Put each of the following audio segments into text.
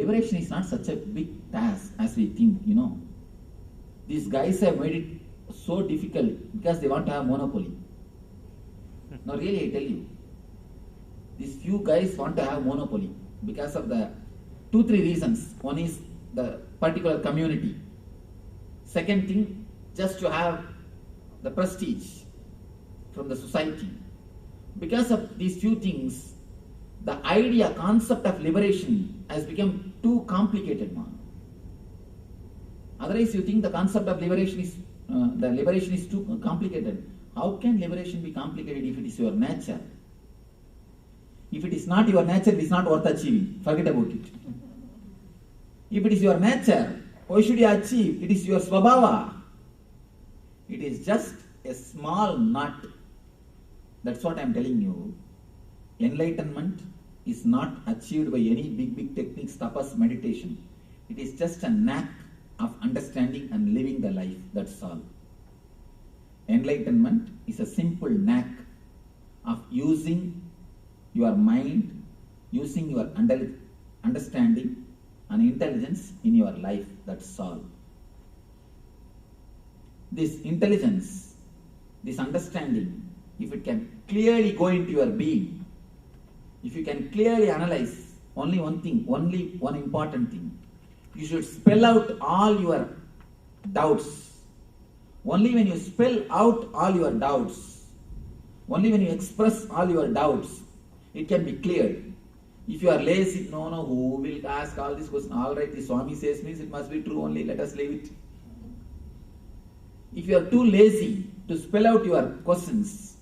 liberation is not such a big task as we think, These guys have made it so difficult because they want to have monopoly. No, really, I tell you. These few guys want to have monopoly because of the 2-3 reasons. One is the particular community. Second thing, just to have the prestige from the society. Because of these few things, the concept of liberation has become too complicated, man. Otherwise, you think the concept of liberation is too complicated. How can liberation be complicated if it is your nature? If it is not your nature, it is not worth achieving. Forget about it. If it is your nature, why should you achieve? It is your svabhava. It is just a small nut. That's what I am telling you. Enlightenment is not achieved by any big techniques, tapas, meditation. It is just a knack of understanding and living the life. That's all. Enlightenment is a simple knack of using your mind, using your understanding and intelligence in your life. That's all. This intelligence, this understanding, if it can clearly go into your being, if you can clearly analyze only one thing, only one important thing, you should spell out all your doubts. Only when you spell out all your doubts, only when you express all your doubts, it can be cleared. If you are lazy, no, who will ask all these questions? All right, the Swami says means it must be true only, let us leave it. If you are too lazy to spell out your questions,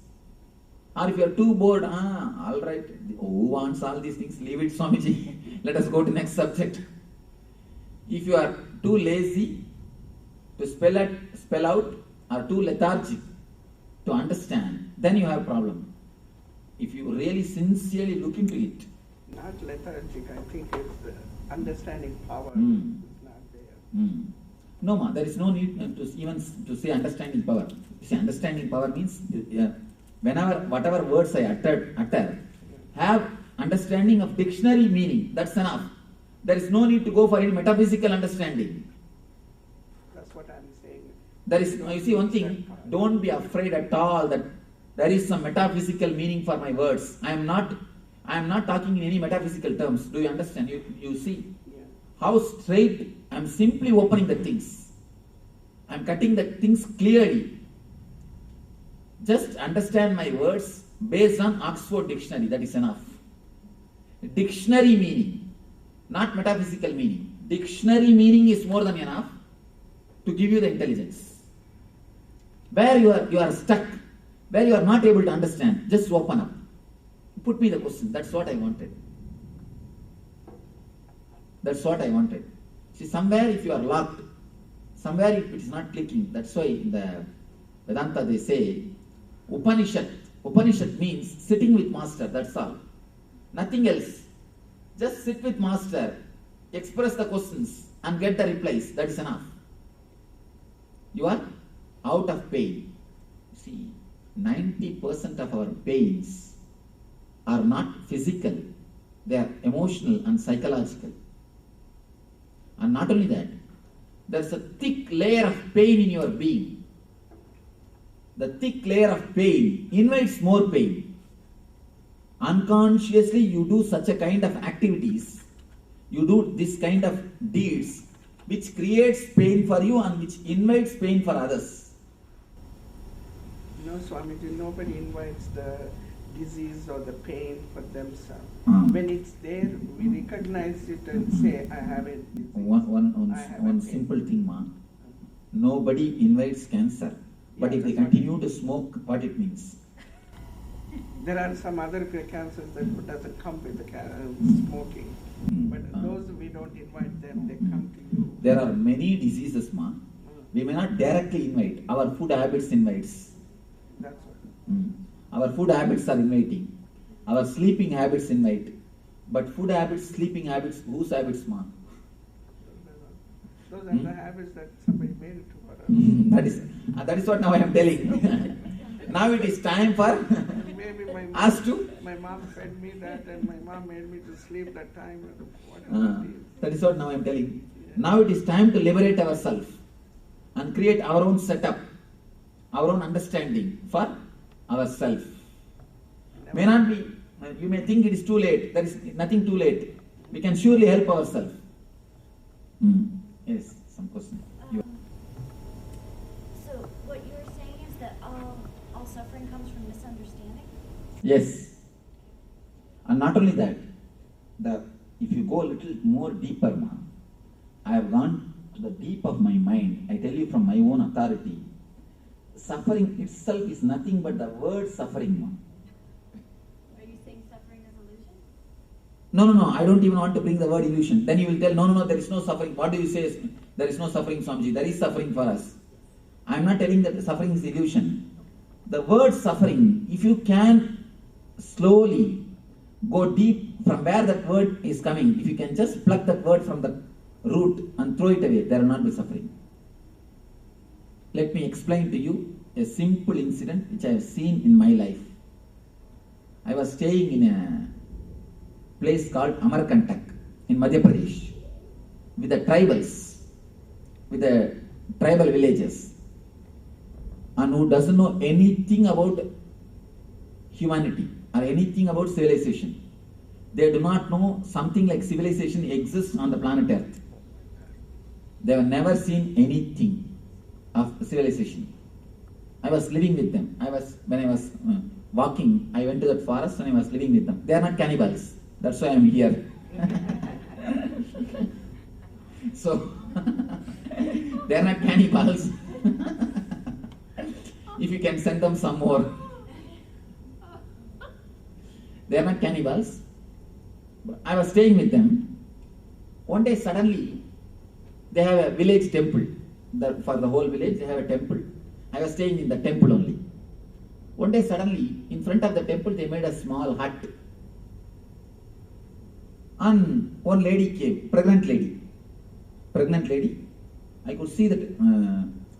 or if you are too bored, all right, who wants all these things? Leave it, Swamiji. Let us go to next subject. If you are too lazy to spell out, or too lethargic to understand, then you have a problem. If you really sincerely look into it. Not lethargic, I think it's the understanding power is not there. No, ma, there is no need to say understanding power. You see, understanding power means whatever words I utter, have understanding of dictionary meaning. That's enough. There is no need to go for any metaphysical understanding. That's what I'm saying. There is, you see one thing, don't be afraid at all that there is some metaphysical meaning for my words. I am not talking in any metaphysical terms. Do you understand? You see how straight I am simply opening the things. I am cutting the things clearly. Just understand my words based on Oxford Dictionary. That is enough. Dictionary meaning, not metaphysical meaning. Dictionary meaning is more than enough to give you the intelligence. Where you are stuck, where you are not able to understand, just open up. Put me the question. That's what I wanted. That's what I wanted. See, somewhere if you are locked, somewhere if it is not clicking, that's why in the Vedanta they say, Upanishad. Upanishad means sitting with master, that's all. Nothing else. Just sit with master, express the questions and get the replies. That is enough. You are out of pain. See, 90% of our pains are not physical. They are emotional and psychological. And not only that, there is a thick layer of pain in your being. The thick layer of pain invites more pain. Unconsciously you do such a kind of activities, you do this kind of deeds which creates pain for you and which invites pain for others. No, Swamiji, nobody invites the disease or the pain for themselves. When it's there, we recognize it and say, I have it. One simple thing, ma. Nobody invites cancer. But if they continue to smoke, what it means? There are some other cancers that doesn't come with the smoking. But those we don't invite them, they come to you. There are many diseases, ma. We may not directly invite. Our food habits invites. That's what. Our food habits are inviting. Our sleeping habits invite. But food habits, sleeping habits, whose habits, ma? Those are the habits that somebody made it to us. That is what now I am telling. Now it is time for Maybe us to. My mom fed me that and my mom made me to sleep that time. Whatever it is. That is what now I am telling. Now it is time to liberate ourselves and create our own setup, our own understanding for ourselves. May not be, you may think it is too late. There is nothing too late. We can surely help ourselves. Yes, some question. So what you were saying is that all suffering comes from misunderstanding? Yes. And not only that, if you go a little more deeper, ma, I have gone to the deep of my mind. I tell you from my own authority, suffering itself is nothing but the word suffering, ma. Are you saying suffering is illusion? No, I don't even want to bring the word illusion. Then you will tell, no, there is no suffering. What do you say? There is no suffering, Swamiji. There is suffering for us. I am not telling that suffering is illusion. The word suffering, if you can slowly go deep from where that word is coming, if you can just pluck that word from the root and throw it away, there will not be suffering. Let me explain to you a simple incident which I have seen in my life. I was staying in a place called Amarkantak in Madhya Pradesh with the tribals, with the tribal villages, and who doesn't know anything about humanity or anything about civilization. They do not know something like civilization exists on the planet Earth. They have never seen anything of civilization. I was living with them. When I was walking, I went to that forest and I was living with them. They are not cannibals. That's why I am here. So, they are not cannibals. If you can send them some more. They are not cannibals. I was staying with them. One day suddenly, they have a village temple. For the whole village, they have a temple. I was staying in the temple only. One day suddenly, in front of the temple, they made a small hut. And one lady came, pregnant lady. I could see that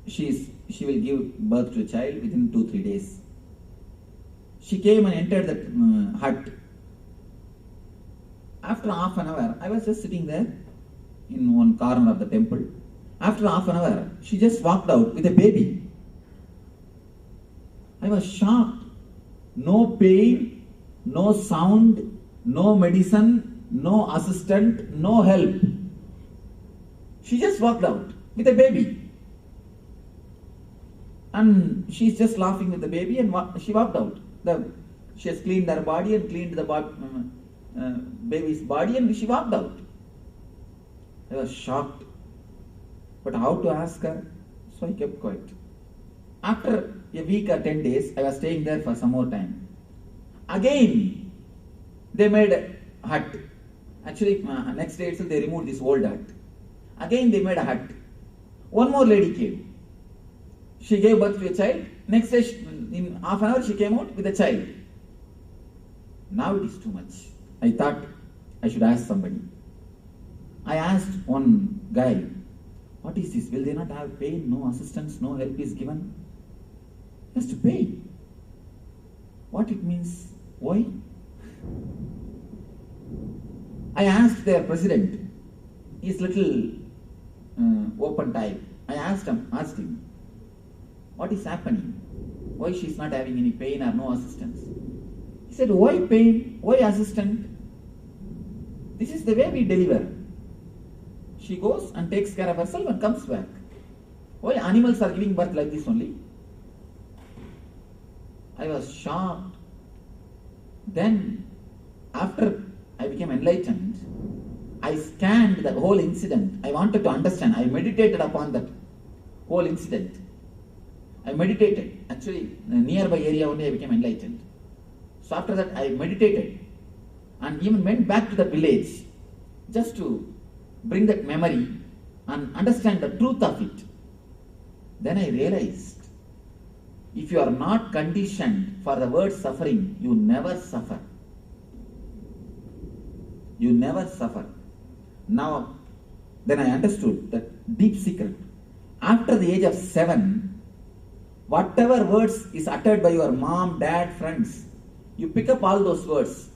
she will give birth to a child within 2-3 days. She came and entered that hut. After half an hour, I was just sitting there in one corner of the temple. After half an hour, she just walked out with a baby. I was shocked. No pain, no sound, no medicine, no assistant, no help. She just walked out with a baby. And she's just laughing with the baby and she walked out. She has cleaned her body and cleaned the baby's body and she walked out. I was shocked. But how to ask her? So I kept quiet. After a week or 10 days, I was staying there for some more time. Again, they made a hut. Actually, next day itself they removed this old hut. Again they made a hut. One more lady came. She gave birth to a child. Next day, in half an hour, she came out with a child. Now it is too much. I thought I should ask somebody. I asked one guy, what is this? Will they not have pain? No assistance, no help is given? Just to pay. What it means? Why? I asked their president. He's little open type. I asked him, what is happening? Why she's not having any pain or no assistance? He said, why pain? Why assistant? This is the way we deliver. She goes and takes care of herself and comes back. Why animals are giving birth like this only? I was shocked. Then, after I became enlightened, I scanned the whole incident. I wanted to understand. I meditated upon that whole incident. I meditated. Actually, in a nearby area only I became enlightened. So after that, I meditated and even went back to the village just to bring that memory and understand the truth of it. Then I realized, if you are not conditioned for the word suffering, you never suffer. You never suffer. Now, then I understood that deep secret. After the age of 7, whatever words is uttered by your mom, dad, friends, you pick up all those words.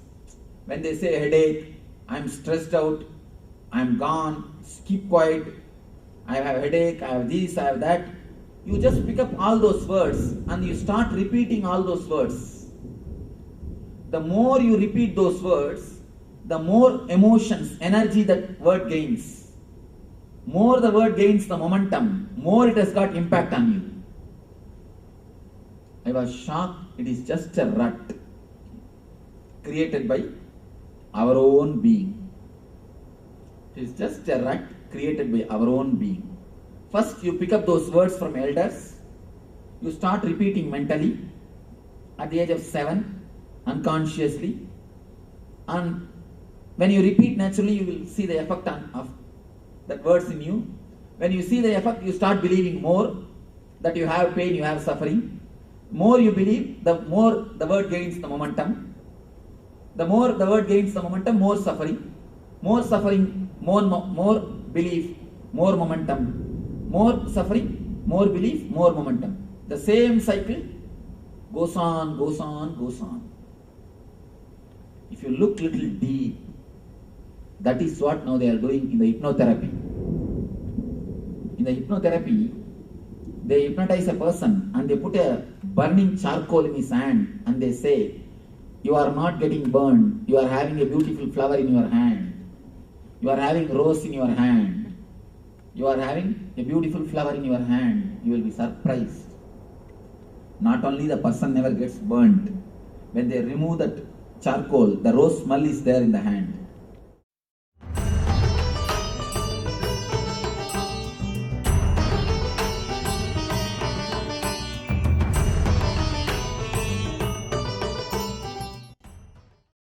When they say headache, I'm stressed out, I am gone, keep quiet, I have a headache, I have this, I have that. You just pick up all those words and you start repeating all those words. The more you repeat those words, the more emotions, energy that word gains. More the word gains the momentum, more it has got impact on you. I was shocked. It is just a rut created by our own being. It is just a rut created by our own being. First, you pick up those words from elders. You start repeating mentally at the age of 7, unconsciously. And when you repeat naturally, you will see the effect of that words in you. When you see the effect, you start believing more that you have pain, you have suffering. More you believe, the more the word gains the momentum. The more the word gains the momentum, more suffering. More suffering, more belief, more momentum. More suffering, more belief, more momentum. The same cycle goes on, goes on, goes on. If you look little deep, that is what now they are doing in the hypnotherapy. In the hypnotherapy, they hypnotize a person and they put a burning charcoal in his hand and they say, you are not getting burned, you are having a beautiful flower in your hand, you are having rose in your hand, you are having a beautiful flower in your hand, you will be surprised. Not only the person never gets burnt, when they remove that charcoal, the rose smell is there in the hand.